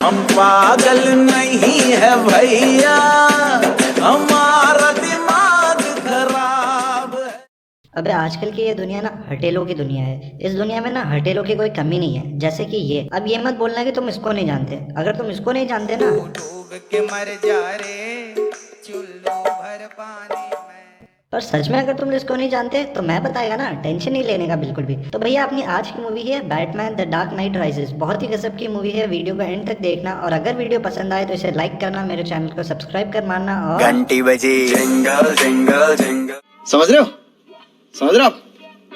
हम पागल नहीं है भैया, हमारा दिमाग खराब है। अबे आजकल की ये दुनिया ना हटेलों की दुनिया है। इस दुनिया में ना हटेलों की कोई कमी नहीं है। जैसे कि ये, अब ये मत बोलना कि तुम इसको नहीं जानते। अगर तुम इसको नहीं जानते ना, डूब के मर जा रे चुल्लू भर पानी में। पर सच में अगर तुम इसको नहीं जानते तो मैं बताएगा ना, टेंशन नहीं लेने का बिल्कुल भी। तो भैया अपनी आज की मूवी है Batman the dark night rises. बहुत ही गजब की मूवी है, वीडियो को एंड तक देखना। और अगर वीडियो पसंद आए तो इसे लाइक करना, मेरे चैनल को सब्सक्राइब कर मारना और घंटी बजी जिंगल जिंगल जिंगल। समझ रहे हो? समझ रहे हो आप?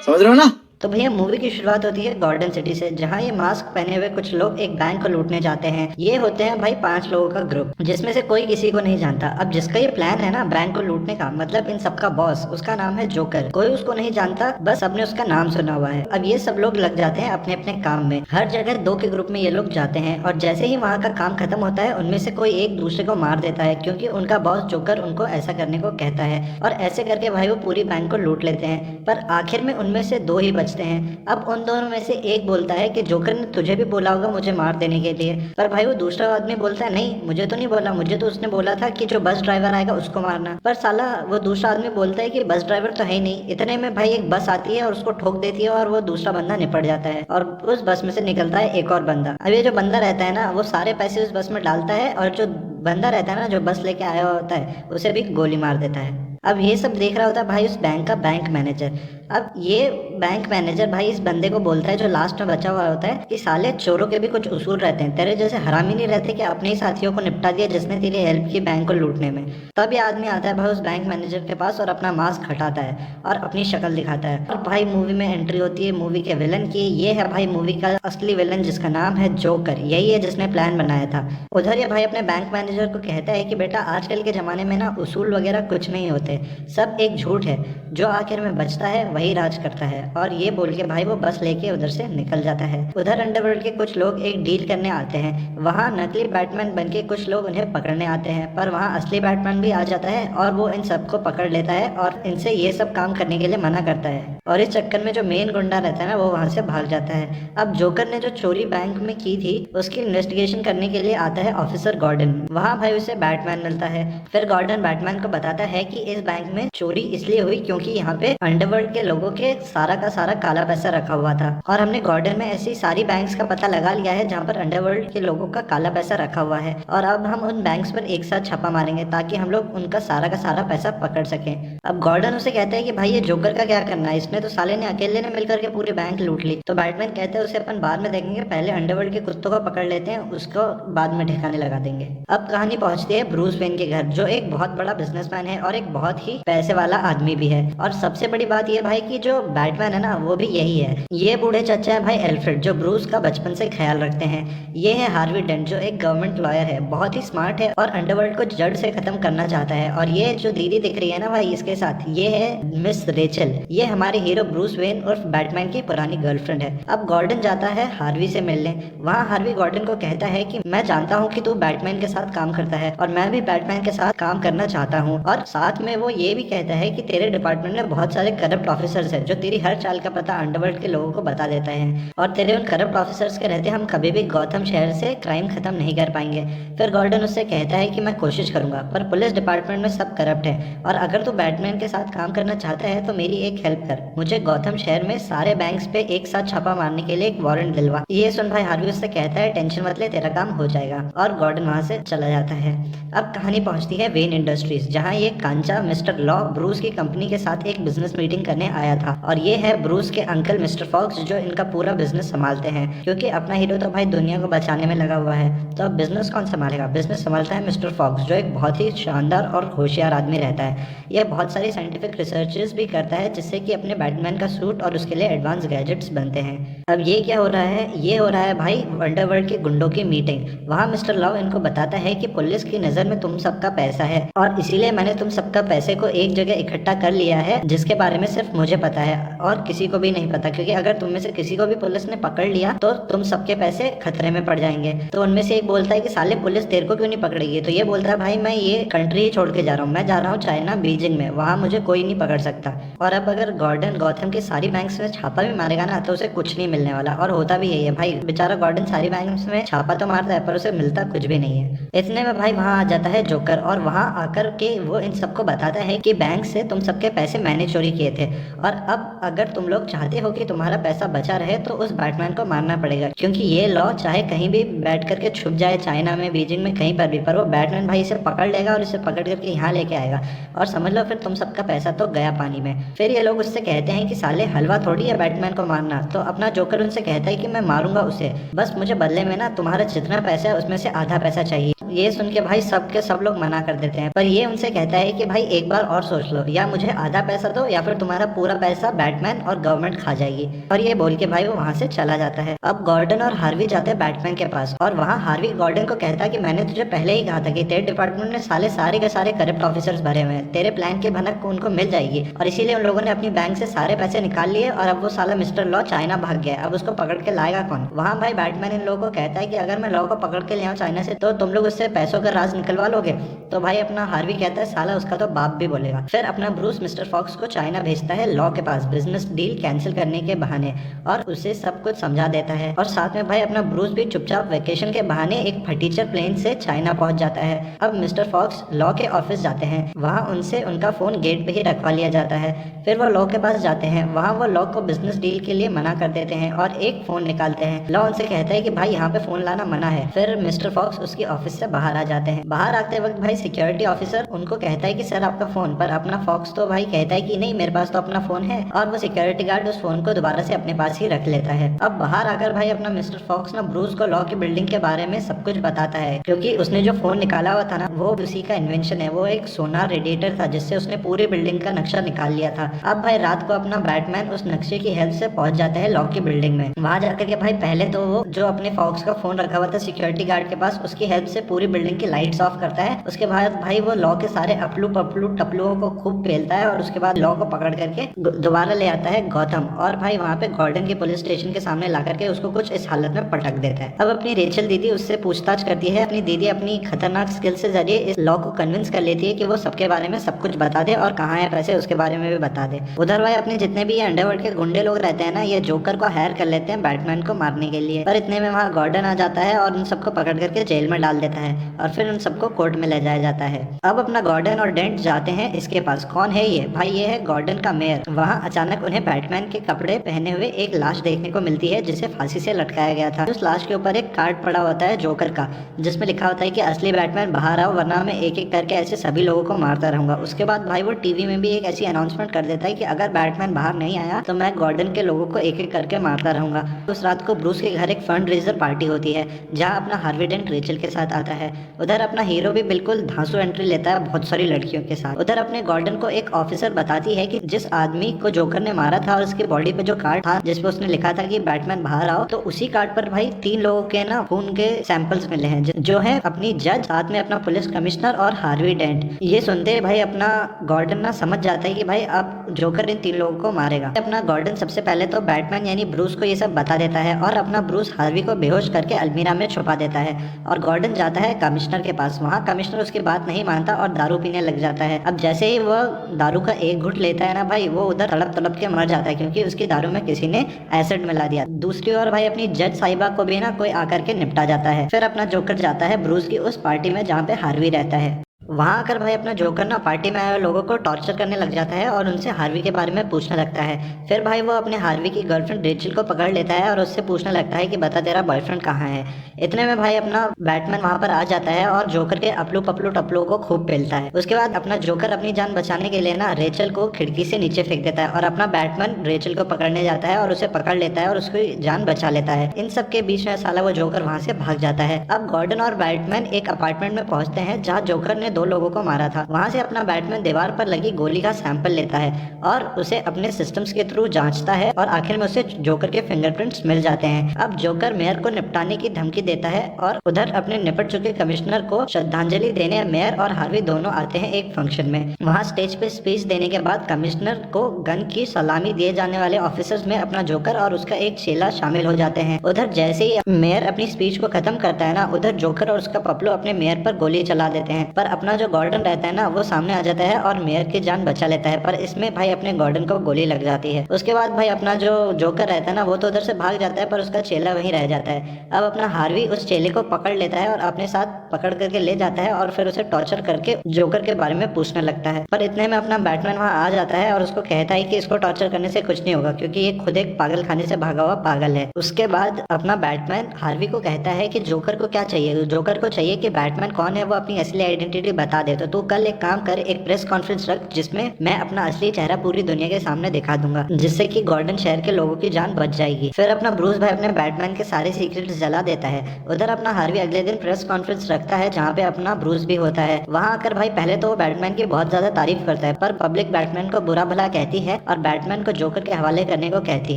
समझ रहे हो ना? तो भैया मूवी की शुरुआत होती है गॉर्डन सिटी से, जहाँ ये मास्क पहने हुए कुछ लोग एक बैंक को लूटने जाते हैं। ये होते हैं भाई 5 लोगों का ग्रुप, जिसमें से कोई किसी को नहीं जानता। अब जिसका ये प्लान है ना बैंक को लूटने का, मतलब इन सबका बॉस, उसका नाम है जोकर। कोई उसको नहीं जानता, बस सबने उसका नाम सुना हुआ है। अब ये सब लोग लग जाते हैं अपने अपने काम में। हर जगह 2 के ग्रुप में ये लोग जाते हैं, और जैसे ही वहाँ का काम खत्म होता है, उनमें से कोई एक दूसरे को मार देता है, क्योंकि उनका बॉस जोकर उनको ऐसा करने को कहता है। और ऐसे करके भाई वो पूरी बैंक को लूट लेते हैं। पर आखिर में उनमें से 2 ही बचते हैं। अब उन दोनों में से एक बोलता है कि जोकर ने तुझे भी बोला होगा मुझे मार देने के लिए। पर भाई वो दूसरा आदमी बोलता है नहीं, मुझे तो नहीं बोला, मुझे तो उसने बोला था कि जो बस ड्राइवर आएगा उसको मारना। पर साला वो दूसरा आदमी बोलता है कि बस ड्राइवर तो है ही नहीं। इतने में भाई एक बस आती है और उसको ठोक देती है, और वो दूसरा बंदा निपट जाता है। और उस बस में से निकलता है एक और बंदा। अब ये जो बंदा रहता है ना, वो सारे पैसे उस बस में डालता है, और जो बंदा रहता है ना, जो बस लेके आया होता है, उसे भी गोली मार देता है। अब ये सब देख रहा होता है भाई उस बैंक का बैंक मैनेजर। अब ये बैंक मैनेजर भाई इस बंदे को बोलता है, जो लास्ट में बचा हुआ होता है, कि साले चोरों के भी कुछ उसूल रहते हैं। तेरे जैसे हरामी नहीं रहते कि अपने ही साथियों को निपटा दिया जिसने तेरी हेल्प की बैंक को लूटने में। तब ये आदमी आता है भाई उस बैंक मैनेजर के पास और अपना मास्क हटाता है और अपनी शक्ल दिखाता है। और भाई मूवी में एंट्री होती है मूवी के विलन की। ये है भाई मूवी का असली विलन, जिसका नाम है जोकर। यही है जिसने प्लान बनाया था। उधर ये भाई अपने बैंक मैनेजर को कहता है कि बेटा आजकल के जमाने में ना उसूल वगैरह कुछ नहीं होते, सब एक झूठ है। जो आखिर में बचता है वही राज करता है। और ये बोल के भाई वो बस लेके उधर से निकल जाता है। उधर अंडरवर्ल्ड के कुछ लोग एक डील करने आते हैं। वहाँ नकली बैटमैन बन के कुछ लोग उन्हें पकड़ने आते हैं, पर वहाँ असली बैटमैन भी आ जाता है और वो इन सबको पकड़ लेता है और इनसे ये सब काम करने के लिए मना करता है। और इस चक्कर में जो मेन गुंडा रहता है ना, वो वहाँ से भाग जाता है। अब जोकर ने जो चोरी बैंक में की थी उसकी इन्वेस्टिगेशन करने के लिए आता है ऑफिसर गॉर्डन। वहाँ भाई उसे बैटमैन मिलता है। फिर गॉर्डन बैटमैन को बताता है कि इस बैंक में चोरी इसलिए हुई क्योंकि यहाँ पे अंडरवर्ल्ड के लोगों के सारा का सारा काला पैसा रखा हुआ था। और हमने गॉर्डन में ऐसी सारी बैंक्स का पता लगा लिया है जहाँ पर अंडरवर्ल्ड के लोगों का काला पैसा रखा हुआ है। और अब हम उन बैंक्स पर एक साथ छापा मारेंगे ताकि हम लोग उनका सारा का सारा पैसा पकड़ सकें। अब गॉर्डन उसे कहता है कि भाई ये जोकर का क्या करना है, इसने तो साले ने अकेले ने मिलकर के पूरी बैंक लूट ली। तो बैटमैन कहता है उसे अपन बाद में देखेंगे, पहले अंडरवर्ल्ड के कुत्तों को पकड़ लेते हैं, उसको बाद में ठिकाने लगा देंगे। अब कहानी पहुंचती है ब्रूस वेन के घर, जो एक बहुत बड़ा बिजनेसमैन है और एक बहुत ही पैसे वाला आदमी भी है। और सबसे बड़ी बात ये भाई कि जो बैटमैन है ना, वो भी यही है। ये बूढ़े चाचा है भाई एल्फ्रेड, जो ब्रूस का बचपन से ख्याल रखते हैं। ये है हार्वी डेंट, जो एक गवर्नमेंट लॉयर है, बहुत ही स्मार्ट है और अंडरवर्ल्ड को जड़ से खत्म करना चाहता है। और ये जो दीदी दिख रही है ना भाई इसके साथ, ये है मिस रेचल। ये हमारे हीरो ब्रूस वेन उर्फ बैटमैन की पुरानी गर्लफ्रेंड है। अब गॉर्डन जाता है हार्वी से मिलने। वहाँ हार्वी गॉर्डन को कहता है कि मैं जानता हूँ कि तू बैटमैन के साथ काम करता है और मैं भी बैटमैन के साथ काम करना चाहता हूँ। और साथ में वो ये भी कहता है कि तेरे डिपार्टमेंट में बहुत सारे करप्ट ऑफिसर्स हैं जो तेरी हर चाल का पता अंडरवर्ल्ड के लोगों को बता देता है, और तेरे उन करप्ट ऑफिसर्स के रहते हम कभी भी गौथम शहर से क्राइम खत्म नहीं कर पाएंगे। फिर गॉर्डन उससे कहता है कि मैं कोशिश करूंगा, पर पुलिस डिपार्टमेंट में सब करप्ट है, और अगर तू बैटमैन के साथ काम करना चाहता है तो मेरी एक हेल्प कर, मुझे गौथम शहर में सारे बैंक्स पे एक साथ छापा मारने के लिए एक वारंट दिलवा। ये सुन भाई हार्वी उससे कहता है टेंशन मत ले, तेरा काम हो जाएगा। और गॉर्डन वहाँ से चला जाता है। अब कहानी पहुंचती है वेन इंडस्ट्रीज, जहाँ ये कांचा मिस्टर लॉ ब्रूस की कंपनी के साथ एक बिजनेस मीटिंग करने आया था। और ये है ब्रूस के अंकल मिस्टर फॉक्स, जो इनका पूरा बिजनेस संभालते हैं, क्योंकि अपना हीरो तो भाई दुनिया को बचाने में लगा हुआ है। तो अब बिजनेस कौन संभालेगा? बिजनेस संभालता है मिस्टर फॉक्स, जो एक बहुत ही शानदार और होशियार आदमी रहता है। यह बहुत सारी साइंटिफिक रिसर्चेस भी करता है, जिससे कि अपने बैटमैन का सूट और उसके लिए एडवांस गैजेट्स बनते हैं। अब ये क्या हो रहा है? ये हो रहा है भाई अंडरवर्ल्ड के गुंडों की मीटिंग। वहाँ मिस्टर लॉ इनको बताता है कि पुलिस की नजर में तुम सबका पैसा है, और इसीलिए मैंने तुम सबका पैसे को एक जगह इकट्ठा कर लिया है, जिसके बारे में सिर्फ मुझे पता है और किसी को भी नहीं पता। क्योंकि अगर तुम में से किसी को भी पुलिस ने पकड़ लिया तो तुम सबके पैसे खतरे में पड़ जाएंगे। तो उनमें से एक बोलता है कि साले पुलिस तेरे को क्यों नहीं पकड़ेगी? तो ये बोलता है भाई मैं ये कंट्री ही छोड़ के जा रहा हूँ, मैं जा रहा हूँ चाइना बीजिंग में, वहाँ मुझे कोई नहीं पकड़ सकता। और अब अगर गॉर्डन गॉर्डन गॉथम की सारी बैंक्स में छापा भी मारेगा ना तो उसे कुछ नहीं मिलने वाला, और होता भी यही है भाई। बेचारा गॉर्डन सारी बैंक्स में छापा तो मारता है पर उसे मिलता कुछ भी नहीं है। इतने में भाई वहाँ आ जाता है जोकर, और वहाँ आकर के वो इन सबको बताता है कि बैंक से तुम सबके पैसे मैंने चोरी किए थे, और अब अगर तुम लोग चाहते हो कि तुम्हारा पैसा बचा रहे तो उस बैटमैन को मारना पड़ेगा, क्योंकि ये लॉ चाहे कहीं भी बैठ करके छुप जाए, चाइना में, बीजिंग में, कहीं पर भी, पर वो बैटमैन भाई इसे पकड़ लेगा और इसे पकड़ करके यहाँ लेके आएगा, और समझ लो फिर तुम सबका पैसा तो गया पानी में। फिर ये लोग उससे कहते हैं कि साले हलवा थोड़ी है बैटमैन को मारना, तो अपना जोकर उनसे कहता है कि मैं मारूंगा उसे, बस मुझे बदले में ना तुम्हारा जितना पैसा है उसमें से आधा पैसा चाहिए। ये सुन के भाई सब लोग मना कर देते हैं, पर ये उनसे कहता है कि भाई एक बार और सोच लो, या मुझे आधा पैसा दो या फिर तुम्हारा पूरा पैसा बैटमैन और गवर्नमेंट खा जाएगी। और ये बोल के भाई वो वहाँ से चला जाता है। अब गॉर्डन और हार्वी जाते हैं बैटमैन के पास, और वहाँ हार्वी गॉर्डन को कहता है कि मैंने तुझे पहले ही कहा था कि तेरे डिपार्टमेंट में सारे के सारे करप्ट ऑफिसर्स भरे हुए हैं, तेरे प्लान की भनक उनको मिल जाएगी, और इसीलिए उन लोगों ने अपनी बैंक से सारे पैसे निकाल लिए, और अब वो साला मिस्टर लॉ चाइना भाग गया, अब उसको पकड़ के लाएगा कौन। वहाँ भाई बैटमैन इन लोगों को कहता है कि अगर मैं लॉ को पकड़ के ले आऊँ चाइना से तो तुम लोग उससे पैसों का राज निकलवा लोगे। तो भाई अपना हार्वी कहता है साला उसका तो बाप भी बोलेगा। फिर अपना ब्रूस मिस्टर फॉक्स को चाइना भेजता है लॉ के पास बिजनेस डील कैंसिल करने के बहाने, और उसे सब कुछ समझा देता है। और साथ में भाई अपना ब्रूस भी चुपचाप वेकेशन के बहाने एक फटीचर प्लेन से चाइना पहुंच जाता है। अब मिस्टर फॉक्स लॉ के ऑफिस जाते हैं, वहाँ उनसे उनका फोन गेट पे ही रखवा लिया जाता है। फिर वो लॉ के पास जाते हैं, वहाँ वो लॉ को बिजनेस डील के लिए मना कर देते हैं और एक फोन निकालते हैं। लॉ उनसे कहता है कि भाई यहाँ पे फोन लाना मना है। फिर मिस्टर फॉक्स उसकी ऑफिस से बाहर आ जाते हैं। बाहर आते वक्त भाई सिक्योरिटी ऑफिसर उनको कहता है कि सर आपका फोन, पर अपना फॉक्स तो भाई कहता है कि नहीं मेरे पास तो अपना फोन है, और वो सिक्योरिटी गार्ड उस फोन को दोबारा से अपने पास ही रख लेता है। अब बाहर आकर भाई अपना मिस्टर फॉक्स ना ब्रूस को लॉ की बिल्डिंग के बारे में सब कुछ बताता है, क्योंकि उसने जो फोन निकाला हुआ था ना वो उसी का इन्वेंशन है। वो एक सोनार रेडिएटर था जिससे उसने पूरी बिल्डिंग का नक्शा निकाल लिया था। अब भाई रात को अपना बैटमैन उस नक्शे की हेल्प से पहुंच जाता है लॉ की बिल्डिंग में। वहां जाकर के भाई पहले तो वो जो अपने फॉक्स का फोन रखा हुआ था सिक्योरिटी गार्ड के पास, उसकी हेल्प से पूरी बिल्डिंग की लाइट्स ऑफ करता है। उसके बाद भाई वो लॉ के सारे अपलू पपलू टपलुओं को खूब पेलता है, और उसके बाद लॉ को पकड़ करके दोबारा ले आता है गौतम, और भाई वहाँ पे गॉर्डन के पुलिस स्टेशन के सामने ला करके उसको कुछ इस हालत में पटक देता है। अब अपनी रेचल दीदी उससे पूछताछ करती है। अपनी दीदी अपनी खतरनाक स्किल से जरिए इस लॉ को कन्विंस कर लेती है कि वो सबके बारे में सब कुछ बता दे, और कहाँ है पैसे उसके बारे में भी बता दे। उधर भाई अपने जितने भी ये अंडरवर्ल्ड के गुंडे लोग रहते हैं ना, ये जोकर को हायर कर लेते हैं बैटमैन को मारने के लिए। पर इतने में वहाँ गॉर्डन आ जाता है और उन सबको पकड़ करके जेल में डाल देता है, और फिर उन सबको कोर्ट में ले जाया जाता है। अब अपना गॉर्डन और डेंट जाते हैं इसके पास। कौन है ये? भाई ये है गॉर्डन का मेयर। वहाँ अचानक उन्हें बैटमैन के कपड़े पहने हुए एक लाश देखने को मिलती है जिसे फांसी से लटकाया गया था। उस लाश के ऊपर एक कार्ड पड़ा होता है जोकर का, जिसमें लिखा होता है कि असली बैटमैन बाहर आओ वरना मैं एक एक करके ऐसे सभी लोगों को मारता रहूंगा। उसके बाद भाई वो टीवी में भी एक ऐसी अनाउंसमेंट कर देता है कि अगर बैटमैन बाहर नहीं आया तो मैं गॉर्डन के लोगों को एक एक करके मारता रहूंगा। उस रात को ब्रूस के घर एक फंड रेजर पार्टी होती है जहाँ अपना हार्वी डेंट रेचल के साथ आता है। उधर अपना हीरो भी बिल्कुल धांसू एंट्री लेता है बहुत सारी लड़कियों के साथ। उधर अपने गॉर्डन को एक ऑफिसर बताती है कि जिस आदमी को जोकर ने मारा था और उसकी बॉडी पे जो कार्ड था जिसपे उसने लिखा था कि बैटमैन बाहर आओ, तो उसी कार्ड पर भाई 3 लोगों के ना खून के सैंपल्स मिले हैं, जो है अपनी जज, साथ में अपना पुलिस कमिश्नर और हार्वी डेंट। ये सुनते भाई अपना गॉर्डन ना समझ जाता है कि भाई अब जोकर इन 3 लोगों को मारेगा। अपना गॉर्डन सबसे पहले तो बैटमैन यानी ब्रूस को ये सब बता देता है, और अपना ब्रूस हार्वी को बेहोश करके अलमीरा में छुपा देता है, और गॉर्डन जाता है कमिश्नर के पास। वहाँ कमिश्नर उसकी बात नहीं मानता और दारू पीने लग जाता है। अब जैसे ही वो दारू का एक घुट लेता है ना भाई, वो उधर तड़प तड़प के मर जाता है क्योंकि उसकी दारू में किसी ने एसिड मिला दिया। दूसरी ओर भाई अपनी जज साहिबा को भी ना कोई आकर के निपटा जाता है। फिर अपना जोकर जाता है ब्रूस की उस पार्टी में जहाँ पे हार्वी रहता है। वहाँ आकर भाई अपना जोकर ना पार्टी में आए लोगों को टॉर्चर करने लग जाता है और उनसे हार्वी के बारे में पूछने लगता है। फिर भाई वो अपने हार्वी की गर्लफ्रेंड रेचल को पकड़ लेता है और उससे पूछने लगता है कि बता तेरा बॉयफ्रेंड कहाँ है। इतने में भाई अपना बैटमैन वहाँ पर आ जाता है और जोकर के अपलू पपलू टपलू को खूब पेलता है। उसके बाद अपना जोकर अपनी जान बचाने के लिए ना रेचल को खिड़की से नीचे फेंक देता है, और अपना बैटमैन रेचल को पकड़ने जाता है और उसे पकड़ लेता है और उसकी जान बचा लेता है। इन सब के बीच में साला वो जोकर वहाँ से भाग जाता है। अब गॉर्डन और बैटमैन एक अपार्टमेंट में पहुंचते हैं जहाँ जोकर ने 2 लोगों को मारा था। वहां से अपना बैटमैन दीवार पर लगी गोली का सैंपल लेता है और उसे अपने सिस्टम्स के थ्रू जांचता है, और आखिर में उसे जोकर के फिंगरप्रिंट्स मिल जाते हैं। अब जोकर मेयर को निपटाने की धमकी देता है, और उधर अपने निपट चुके कमिश्नर को श्रद्धांजलि देने मेयर और हार्वी दोनों आते हैं एक फंक्शन में। वहाँ स्टेज पे स्पीच देने के बाद कमिश्नर को गन की सलामी दिए जाने वाले ऑफिसर्स में अपना जोकर और उसका एक चेला शामिल हो जाते हैं। उधर जैसे ही मेयर अपनी स्पीच को खत्म करता है ना, उधर जोकर और उसका पपलू अपने मेयर पर गोली चला देते हैं, पर अपना अपना जो गॉर्डन रहता है ना वो सामने आ जाता है और मेयर की जान बचा लेता है, पर इसमें भाई अपने गॉर्डन को गोली लग जाती है। उसके बाद भाई अपना जो जोकर रहता है ना वो तो उधर से भाग जाता है, पर उसका चेला वहीं रह जाता है। अब अपना हार्वी उस चेले को पकड़ लेता है और अपने साथ पकड़ करके ले जाता है और फिर उसे टॉर्चर करके जोकर के बारे में पूछने लगता है। पर इतने में अपना बैटमैन वहाँ आ जाता है और उसको कहता है कि इसको टॉर्चर करने से कुछ नहीं होगा क्योंकि ये खुद एक पागल खाने से भागा हुआ पागल है। उसके बाद अपना बैटमैन हार्वी को कहता है कि जोकर को क्या चाहिए। जोकर को चाहिए कि बैटमैन कौन है वो अपनी असली आइडेंटिटी बता दे। तो तू कल एक काम कर, एक प्रेस कॉन्फ्रेंस रख जिसमें मैं अपना असली चेहरा पूरी दुनिया के सामने दिखा दूंगा, जिससे कि गॉर्डन शहर के लोगों की जान बच जाएगी। फिर अपना ब्रूस भाई अपने बैटमैन के सारे सीक्रेट्स जला देता है। उधर अपना हार्वी अगले दिन प्रेस कॉन्फ्रेंस रखता है जहाँ पे अपना ब्रूस भी होता है। वहाँ आकर भाई पहले तो वो बैटमैन की बहुत ज्यादा तारीफ करता है, पर पब्लिक बैटमैन को बुरा भला कहती है और बैटमैन को जोकर के हवाले करने को कहती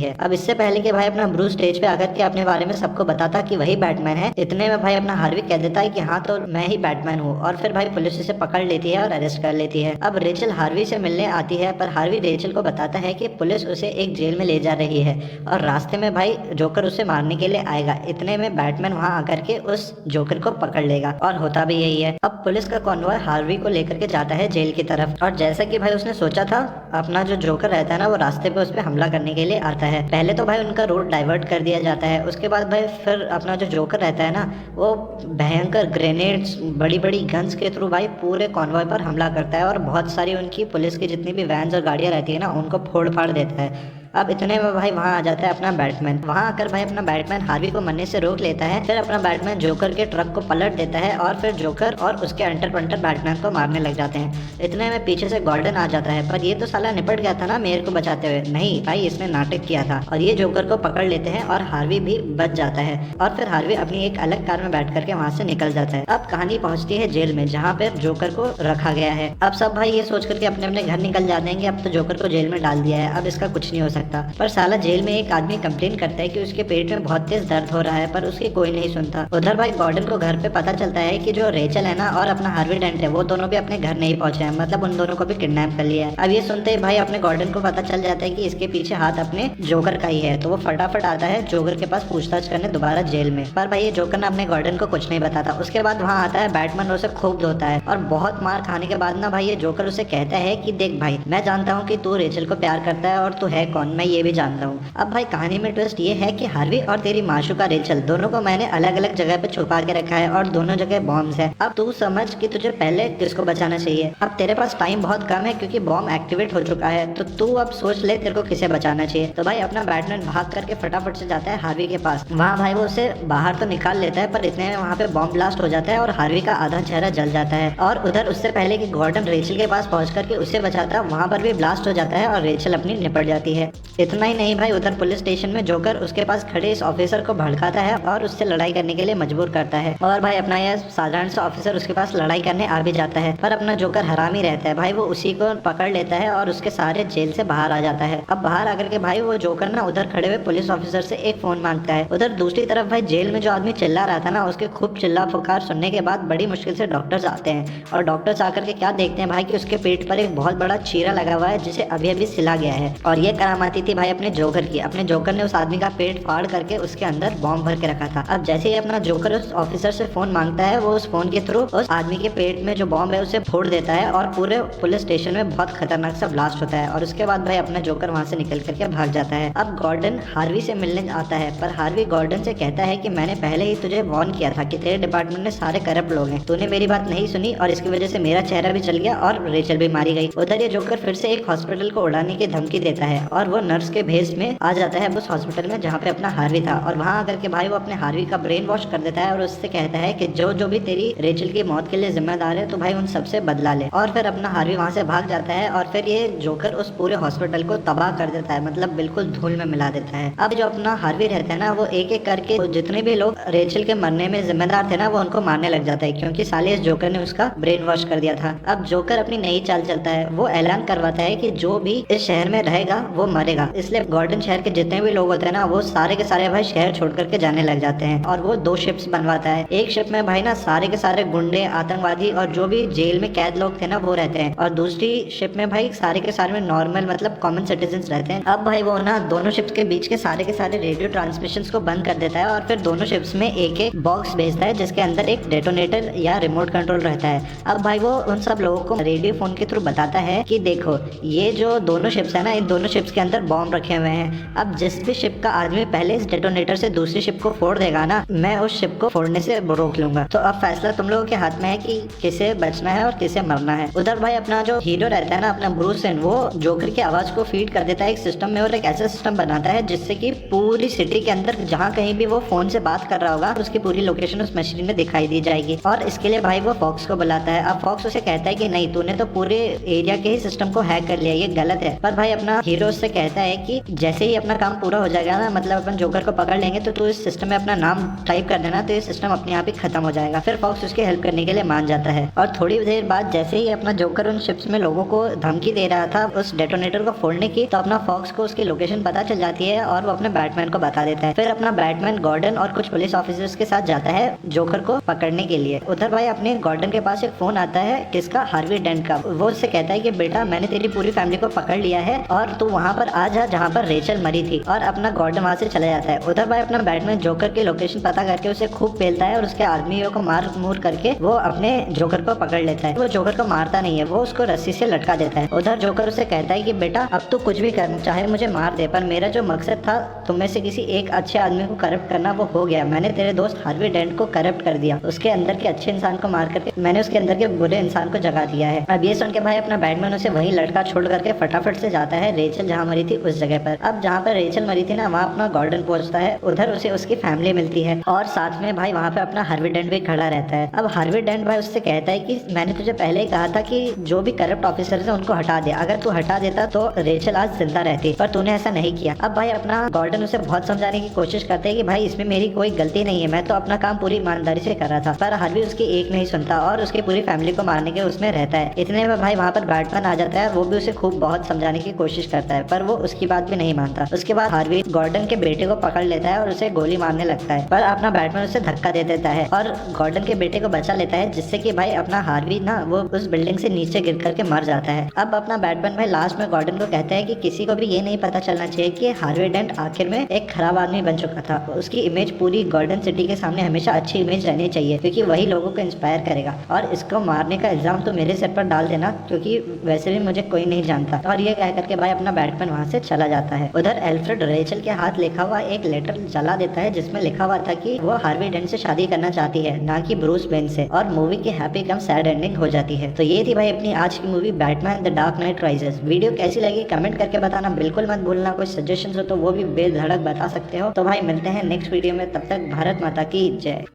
है। अब इससे पहले कि भाई अपना ब्रूस स्टेज पे आकर के अपने बारे में सबको बताता कि वही बैटमैन है, इतने में भाई अपना हार्वी कह देता है कि हाँ तो मैं ही बैटमैन हूँ, और फिर भाई पुलिस उसे पकड़ लेती है और अरेस्ट कर लेती है। अब रेचल हार्वी से मिलने आती है, पर हार्वी रेचल को बताता है कि पुलिस उसे एक जेल में ले जा रही है और रास्ते में भाई जोकर उसे मारने के लिए आएगा। इतने में बैटमैन वहाँ आकर के उस जोकर को पकड़ लेगा और होता भी यही है। अब पुलिस का कॉन्वॉय हार्वी को लेकर के जाता है जेल की तरफ, और जैसा कि भाई उसने सोचा था अपना जो जोकर रहता है ना वो रास्ते पे उस पर हमला करने के लिए आता है। पहले तो भाई उनका रूट डाइवर्ट कर दिया जाता है। उसके बाद भाई फिर अपना जो जोकर रहता है ना वो भयंकर ग्रेनेड्स, बड़ी बड़ी गन्स के थ्रू भाई पूरे कॉन्वॉय पर हमला करता है और बहुत सारी उनकी पुलिस की जितनी भी वैन्स और गाड़ियां रहती है ना उनको फोड़ फाड़ देता है। अब इतने में भाई वहाँ आ जाता है अपना बैटमैन। वहाँ आकर भाई अपना बैटमैन हार्वी को मरने से रोक लेता है। फिर अपना बैटमैन जोकर के ट्रक को पलट देता है और फिर जोकर और उसके अंटर पंटर बैटमैन को मारने लग जाते हैं। इतने में पीछे से गॉर्डन आ जाता है, पर ये तो साला निपट गया था ना मेयर को बचाते हुए। नहीं भाई, इसने नाटक किया था, और ये जोकर को पकड़ लेते हैं और हार्वी भी बच जाता है। और फिर हार्वी अपनी एक अलग कार में बैठ करके वहाँ से निकल जाता है। अब कहानी पहुँचती है जेल में जहाँ पे जोकर को रखा गया है। अब सब भाई ये सोच करके अपने अपने घर निकल जाते हैं कि अब तो जोकर को जेल में डाल दिया है, अब इसका कुछ नहीं हो सकता। पर साला जेल में एक आदमी कंप्लेन करता है कि उसके पेट में बहुत तेज दर्द हो रहा है, पर उसकी कोई नहीं सुनता। उधर भाई गॉर्डन को घर पे पता चलता है कि जो रेचल है ना और अपना हार्वी डेंट है वो दोनों भी अपने घर नहीं पहुंचे हैं, मतलब उन दोनों को भी किडनैप कर लिया है। अब ये सुनते ही भाई अपने गॉर्डन को पता चल जाता है कि इसके पीछे हाथ अपने जोकर का ही है, तो वो फटाफट आता है जोकर के पास पूछताछ करने दोबारा जेल में। पर भाई ये जोकर ना अपने गॉर्डन को कुछ नहीं बताता। उसके बाद वहाँ आता है बैटमैन, उसे खूब धोता है और बहुत मार खाने के बाद ना भाई ये जोकर उसे कहता है कि देख भाई, मैं जानता हूँ कि तू रेचल को प्यार करता है और तू है कौन, मैं ये भी जानता हूँ। अब भाई कहानी में ट्विस्ट ये है कि हार्वी और तेरी माशूका रेचल दोनों को मैंने अलग अलग जगह पे छुपा के रखा है और दोनों जगह बॉम्ब्स है। अब तू समझ कि तुझे पहले किसको बचाना चाहिए। अब तेरे पास टाइम बहुत कम है क्योंकि बॉम्ब एक्टिवेट हो चुका है, तो तू अब सोच ले तेरे को किसे बचाना चाहिए। तो भाई अपना बैटमैन भाग करके फटाफट से जाता है हार्वी के पास। वहाँ भाई वो उसे बाहर तो निकाल लेता है, पर इतने में वहाँ पे बॉम्ब ब्लास्ट हो जाता है और हार्वी का आधा चेहरा जल जाता है। और उधर उससे पहले कि गॉर्डन रेचल के पास पहुंच करके उसे बचाता, वहाँ पर भी ब्लास्ट हो जाता है और रेचल अपनी निपट जाती है। इतना ही नहीं भाई, उधर पुलिस स्टेशन में जोकर उसके पास खड़े इस ऑफिसर को भड़काता है और उससे लड़ाई करने के लिए मजबूर करता है। और भाई अपना यह साधारण सा ऑफिसर उसके पास लड़ाई करने आ भी जाता है, पर अपना जोकर हरामी रहता है भाई, वो उसी को पकड़ लेता है और उसके सारे जेल से बाहर आ जाता है। अब बाहर आकर के भाई वो जोकर ना उधर खड़े हुए पुलिस ऑफिसर से एक फोन मांगता है। उधर दूसरी तरफ भाई जेल में जो आदमी चिल्ला रहा था ना, उसके खूब चिल्ला पुकार सुनने के बाद बड़ी मुश्किल से डॉक्टर्स आते हैं और डॉक्टर्स आकर के क्या देखते हैं भाई कि उसके पेट पर एक बहुत बड़ा चीरा लगा हुआ है जिसे अभी अभी सिला गया है। और ये करामाती थी भाई अपने जोकर की। अपने जोकर ने उस आदमी का पेट फाड़ करके उसके अंदर बॉम्ब भर के रखा था। अब जैसे ही अपना जोकर उस ऑफिसर से फोन मांगता है, वो उस फोन के थ्रू उस आदमी के पेट में जो बॉम्ब है उसे फोड़ देता है और पूरे पुलिस स्टेशन में बहुत खतरनाक सा ब्लास्ट होता है। और उसके बाद भाई अपना जोकर वहाँ से निकल करके भाग जाता है। अब गॉर्डन हार्वी से मिलने आता है, पर हार्वी गॉर्डन से कहता है कि मैंने पहले ही तुझे वार्न किया था कि तेरे डिपार्टमेंट में सारे करप्ट लोग हैं, तूने मेरी बात नहीं सुनी और इसकी वजह से मेरा चेहरा भी चल गया और रेचल भी मारी गई। उधर ये जोकर फिर से एक हॉस्पिटल को उड़ाने की धमकी देता है और वो नर्स के भेस में आ जाता है उस हॉस्पिटल में जहाँ पे अपना हार्वी था। और वहाँ आकर के भाई वो अपने हार्वी का ब्रेन वॉश कर देता है और उससे कहता है कि जो भी तेरी रेचल की मौत के लिए जिम्मेदार है तो भाई उन सबसे बदला ले। और फिर अपना हार्वी वहाँ से भाग जाता है और फिर ये जोकर उस पूरे हॉस्पिटल को तबाह कर देता है, मतलब बिल्कुल धूल में मिला देता है। अब जो अपना हार्वी रहता है ना, वो एक एक करके जितने भी लोग रेचल के मरने में जिम्मेदार थे ना, वो उनको मारने लग जाता है क्योंकि साले इस जोकर ने उसका ब्रेन वॉश कर दिया था। अब जोकर अपनी नई चाल चलता है, वो ऐलान करवाता है कि जो भी इस शहर में रहेगा वो मरे देगा। इसलिए गॉर्डन शहर के जितने भी लोग होते हैं ना, वो सारे के सारे भाई शहर छोड़ करके जाने लग जाते हैं और वो 2 शिप्स बनवाता है। एक शिप में भाई ना सारे के सारे गुंडे, आतंकवादी और जो भी जेल में कैद लोग थे ना वो रहते हैं, और दूसरी शिप में भाई सारे के सारे में नॉर्मल मतलब कॉमन सिटीजन्स रहते हैं। अब भाई वो ना दोनों शिप्स के बीच के सारे रेडियो ट्रांसमिशंस को बंद कर देता है और फिर दोनों शिप्स में एक एक बॉक्स भेजता है जिसके अंदर एक डेटोनेटर या रिमोट कंट्रोल रहता है। अब भाई वो उन सब लोगों को रेडियो फोन के थ्रू बताता है कि देखो ये जो दोनों शिप्स है ना, इन दोनों शिप्स के अंदर बॉम्ब रखे हुए हैं। अब जिस भी शिप का आदमी पहले इस डेटोनेटर से दूसरी शिप को फोड़ देगा ना, मैं उस शिप को फोड़ने से रोक लूंगा। तो अब फैसला तुम लोगों के हाथ में है कि किसे बचना है और किसे मरना है। उधर भाई अपना जो हीरो रहता है ना, अपना ब्रूस वेन, वो जोकर की आवाज को फीड कर देता है एक सिस्टम में और एक ऐसा सिस्टम बनाता है जिससे कि पूरी सिटी के अंदर जहाँ कहीं भी वो फोन से बात कर रहा होगा उसकी पूरी लोकेशन उस मशीन में दिखाई दी जाएगी। और इसके लिए भाई वो फॉक्स को बुलाता है। अब फॉक्स उसे कहता है कि नहीं, तूने तो पूरे एरिया के ही सिस्टम को हैक कर लिया, ये गलत है। पर भाई अपना हीरो उससे कहता है कि जैसे ही अपना काम पूरा हो जाएगा ना, मतलब अपन जोकर को पकड़ लेंगे, तो तू इस सिस्टम में अपना नाम टाइप कर देना, तो ये सिस्टम अपने आप ही खत्म हो जाएगा। फिर फॉक्स उसकी हेल्प करने के लिए मान जाता है और थोड़ी देर बाद जैसे ही अपना जोकर उन शिप्स में लोगों को धमकी दे रहा था उस डेटोनेटर को फोड़ने की, तो अपना फॉक्स को उसकी लोकेशन पता चल जाती है और वो अपने बैटमैन को बता देता है। फिर अपना बैटमैन गॉर्डन और कुछ पुलिस ऑफिसर्स के साथ जाता है जोकर को पकड़ने के लिए। उधर भाई अपने गॉर्डन के पास एक फोन आता है, किसका, हार्वी डेंट का। वो उससे कहता है कि बेटा मैंने तेरी पूरी फैमिली को पकड़ लिया है और तू वहाँ पर आ जा जहाँ पर रेचल मरी थी, और अपना गॉर्डन वहाँ से चला जाता है। उधर भाई अपना बैटमैन जोकर की लोकेशन पता करके उसे खूब पेलता है और उसके आदमियों को मार मूर करके वो अपने जोकर को पकड़ लेता है। वो जोकर को मारता नहीं है, वो उसको रस्सी से लटका देता है। उधर जोकर उसे कहता है कि बेटा अब तू कुछ भी कर, चाहे मुझे मार दे, पर मेरा जो मकसद था तुम में से किसी एक अच्छे आदमी को करप्ट करना, वो हो गया। मैंने तेरे दोस्त हार्वी डेंट को करप्ट कर दिया, उसके अंदर के अच्छे इंसान को मार करके मैंने उसके अंदर के बुरे इंसान को जगा दिया है। अब ये सुन के भाई अपना बैटमैन उसे वही लड़का छोड़ करके फटाफट से जाता है रेचल जहाँ मरी थी उस जगह पर। अब जहाँ पर रेचल मरी थी ना, वहाँ अपना गॉर्डन पहुंचता है। उधर उसे उसकी फैमिली मिलती है और साथ में भाई वहाँ पे अपना हार्वी डेंट भी खड़ा रहता है। अब हार्वी डेंट भाई उससे कहता है कि मैंने तुझे पहले ही कहा था कि जो भी करप्ट ऑफिसर है उनको हटा दे, अगर तू हटा देता तो रेचल आज जिंदा रहती, पर तूने ऐसा नहीं किया। अब भाई अपना गॉर्डन उसे बहुत समझाने की कोशिश करते हैं कि भाई इसमें मेरी कोई गलती नहीं है, मैं तो अपना काम पूरी ईमानदारी से कर रहा था, पर हार्वी उसकी एक नहीं सुनता और उसकी पूरी फैमिली को मारने के उसमें रहता है। इतने में भाई वहाँ पर बैटमैन आ जाता है, वो भी उसे खूब बहुत समझाने की कोशिश करता है, पर वो उसकी बात भी नहीं मानता। उसके बाद हार्वी गॉर्डन के बेटे को पकड़ लेता है और उसे गोली मारने लगता है, पर अपना बैटमैन उसे धक्का दे देता है और गॉर्डन के बेटे को बचा लेता है, जिससे कि भाई अपना हार्वी ना वो उस बिल्डिंग से नीचे गिर करके मर जाता है। अब अपना बैटमैन भाई लास्ट में गॉर्डन को कहता है कि किसी को भी ये नहीं पता चलना चाहिए कि हार्वी डेंट आखिर में एक खराब आदमी बन चुका था। उसकी इमेज पूरी गॉर्डन सिटी के सामने हमेशा अच्छी इमेज रहनी चाहिए, क्योंकि वही लोगों को इंस्पायर करेगा, और इसको मारने का इल्जाम तो मेरे सिर पर डाल देना, क्योंकि वैसे भी मुझे कोई नहीं जानता। और ये कह करके भाई अपना बैटमैन वहाँ से चला जाता है। उधर एल्फ्रेड रेचल के हाथ लिखा हुआ एक लेटर जला देता है जिसमें लिखा हुआ था कि वो हार्वी डेंट से शादी करना चाहती है, ना कि ब्रूस वेन से, और मूवी की हैप्पी कम सैड एंडिंग हो जाती है। तो ये थी भाई अपनी आज की movie Batman the dark night rises. Video कैसी लगी कमेंट करके बताना बिल्कुल मत भूलना। कोई सजेशन हो तो वो भी बेधड़क बता सकते हो। तो भाई मिलते हैं नेक्स्ट वीडियो में, तब तक भारत माता की जय।